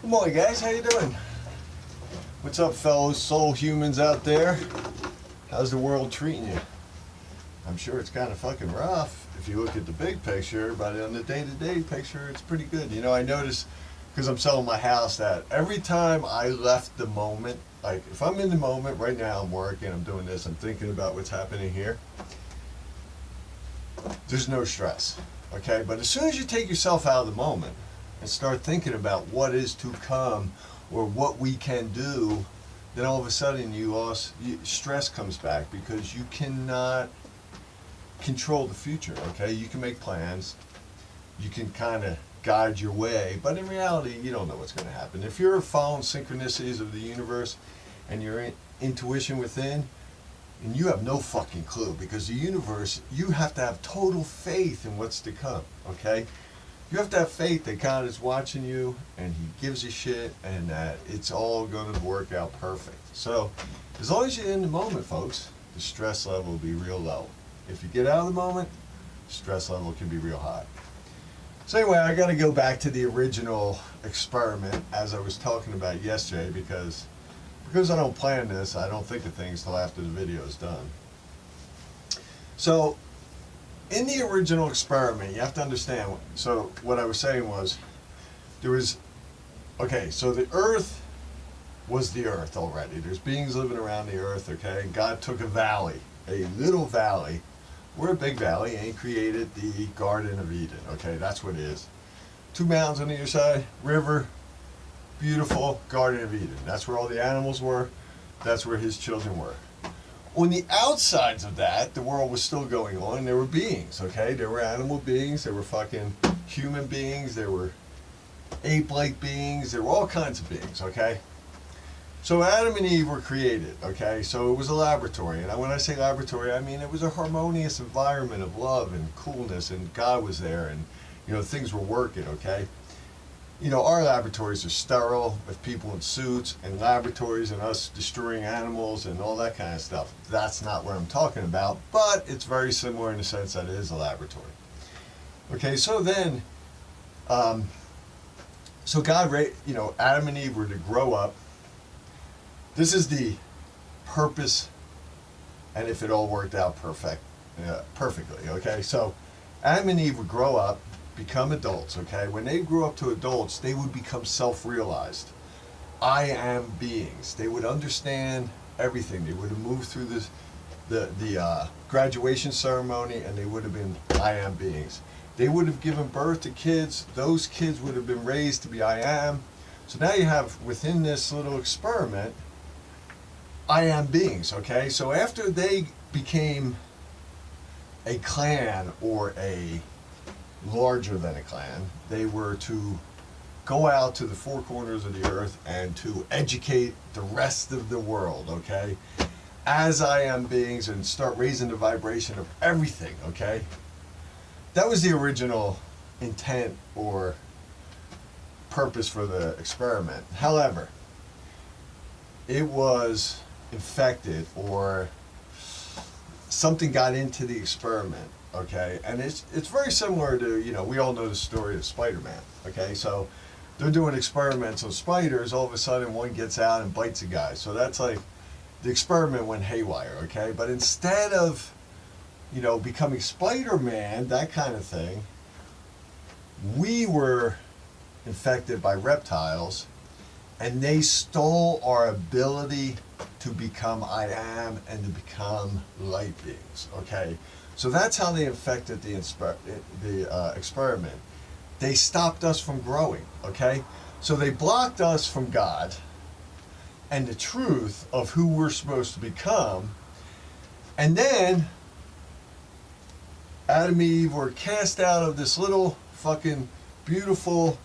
Good morning, guys. How you doing? What's up, fellow soul humans out there? How's the world treating you? I'm sure it's kind of fucking rough. If you look at the big picture, but on the day-to-day picture, it's pretty good. You know, I notice, because I'm selling my house, that every time I left the moment, like if I'm in the moment right now, I'm working, I'm doing this, I'm thinking about what's happening here, there's no stress, okay? But as soon as you take yourself out of the moment and start thinking about what is to come or what we can do, then all of a sudden stress comes back, because you cannot control the future, okay? You can make plans, you can kind of guide your way, but in reality, you don't know what's going to happen. If you're following synchronicities of the universe and your intuition within, and you have no fucking clue, because the universe, you have to have total faith in what's to come, okay? You have to have faith that God is watching you and he gives a shit and that it's all going to work out perfect. So as long as you're in the moment, folks, the stress level will be real low. If you get out of the moment, stress level can be real high. So anyway, I got to go back to the original experiment as I was talking about yesterday, because I don't plan this, I don't think of things till after the video is done. So in the original experiment, you have to understand, so what I was saying was, so the earth was the earth already. There's beings living around the earth, okay? God took a valley, a little valley. We're a big valley, and he created the Garden of Eden, okay? That's what it is. 2 mountains on either side, river, beautiful Garden of Eden. That's where all the animals were. That's where his children were. On the outsides of that, the world was still going on. There were beings, okay? There were animal beings. There were fucking human beings. There were ape-like beings. There were all kinds of beings, okay? So Adam and Eve were created, okay? So it was a laboratory. And when I say laboratory, I mean it was a harmonious environment of love and coolness, and God was there, and, you know, things were working, okay? You know, our laboratories are sterile with people in suits, and laboratories and us destroying animals and all that kind of stuff. That's not what I'm talking about, but it's very similar in the sense that it is a laboratory. Okay, so then, so God, you know, Adam and Eve were to grow up. This is the purpose, and if it all worked out perfectly, okay? So Adam and Eve would grow up, become adults, okay? When they grew up to adults, they would become self-realized. I am beings. They would understand everything. They would have moved through the graduation ceremony, and they would have been I am beings. They would have given birth to kids. Those kids would have been raised to be I am. So now you have, within this little experiment, I am beings, okay? So after they became a clan, or a larger than a clan, they were to go out to the 4 corners of the earth and to educate the rest of the world, okay, as I am beings, and start raising the vibration of everything, okay? That was the original intent or purpose for the experiment. However, it was infected, or something got into the experiment, okay? And it's very similar to, you know, we all know the story of Spider-Man, okay? So they're doing experiments on spiders, all of a sudden one gets out and bites a guy. So that's like, the experiment went haywire, okay? But instead of, you know, becoming Spider-Man, that kind of thing, we were infected by reptiles, and they stole our ability to become I am and to become light beings, okay? So that's how they infected the experiment. They stopped us from growing, okay? So they blocked us from God and the truth of who we're supposed to become. And then Adam and Eve were cast out of this little fucking beautiful,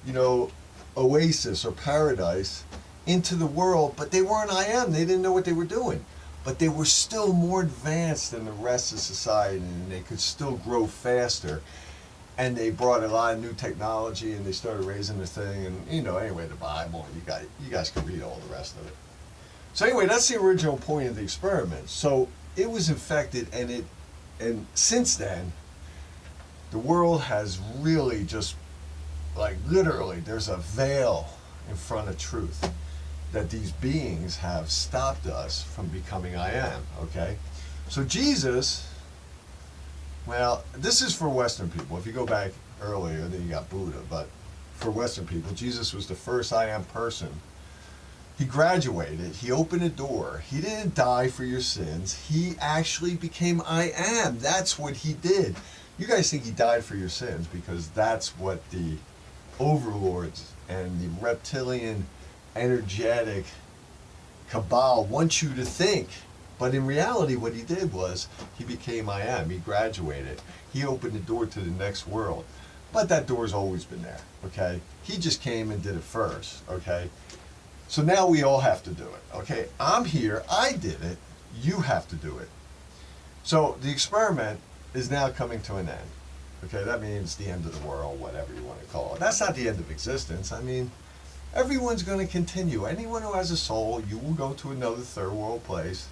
you know, oasis or paradise into the world, but they weren't I am. They didn't know what they were doing. But they were still more advanced than the rest of society, and they could still grow faster. And they brought a lot of new technology, and they started raising the thing. And, you know, anyway, the Bible, you guys can read all the rest of it. So anyway, that's the original point of the experiment. So it was infected, and since then, the world has really just like literally, there's a veil in front of truth that these beings have stopped us from becoming I am, okay? So Jesus, well, this is for Western people. If you go back earlier, then you got Buddha, but for Western people, Jesus was the first I am person. He graduated, he opened a door, he didn't die for your sins, he actually became I am. That's what he did. You guys think he died for your sins because that's what the overlords and the reptilian energetic cabal want you to think. But in reality, what he did was he became I am. He graduated. He opened the door to the next world. But that door's always been there, okay? He just came and did it first, okay? So now we all have to do it, okay? I'm here, I did it, you have to do it. So the experiment is now coming to an end, okay? That means the end of the world, whatever you want to call it. That's not the end of existence. I mean, everyone's going to continue. Anyone who has a soul, you will go to another third world place,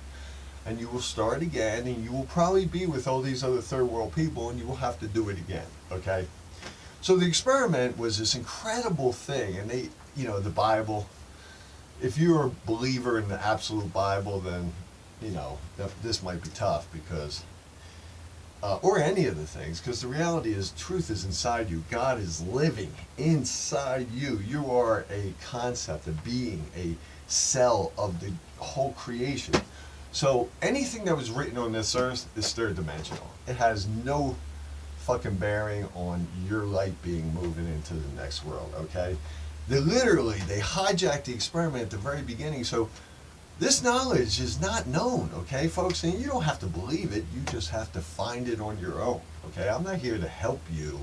and you will start again, and you will probably be with all these other third world people, and you will have to do it again, okay? So the experiment was this incredible thing, and they, you know, the Bible, if you're a believer in the absolute Bible, then, you know, this might be tough because, or any of the things, because the reality is truth is inside you. God is living inside you. You are a concept, a being, a cell of the whole creation. So anything that was written on this earth is third dimensional. It has no fucking bearing on your light being moving into the next world, okay? They hijacked the experiment at the very beginning. So this knowledge is not known, okay, folks? And you don't have to believe it. You just have to find it on your own, okay? I'm not here to help you.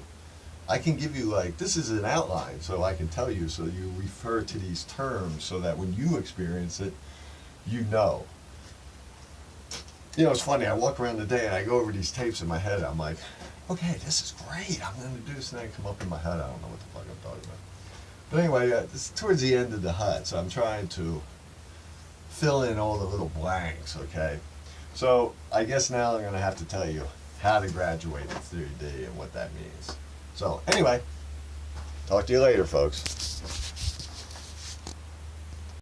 I can give you, like, this is an outline, so I can tell you, so you refer to these terms so that when you experience it, you know. You know, it's funny. I walk around the day and I go over these tapes in my head. I'm like, okay, this is great. I'm going to do this, and then I come up in my head. I don't know what the fuck I'm talking about. But anyway, it's towards the end of the hut, so I'm trying to fill in all the little blanks, okay? So I guess now I'm going to have to tell you how to graduate in 3D and what that means. So anyway, talk to you later, folks.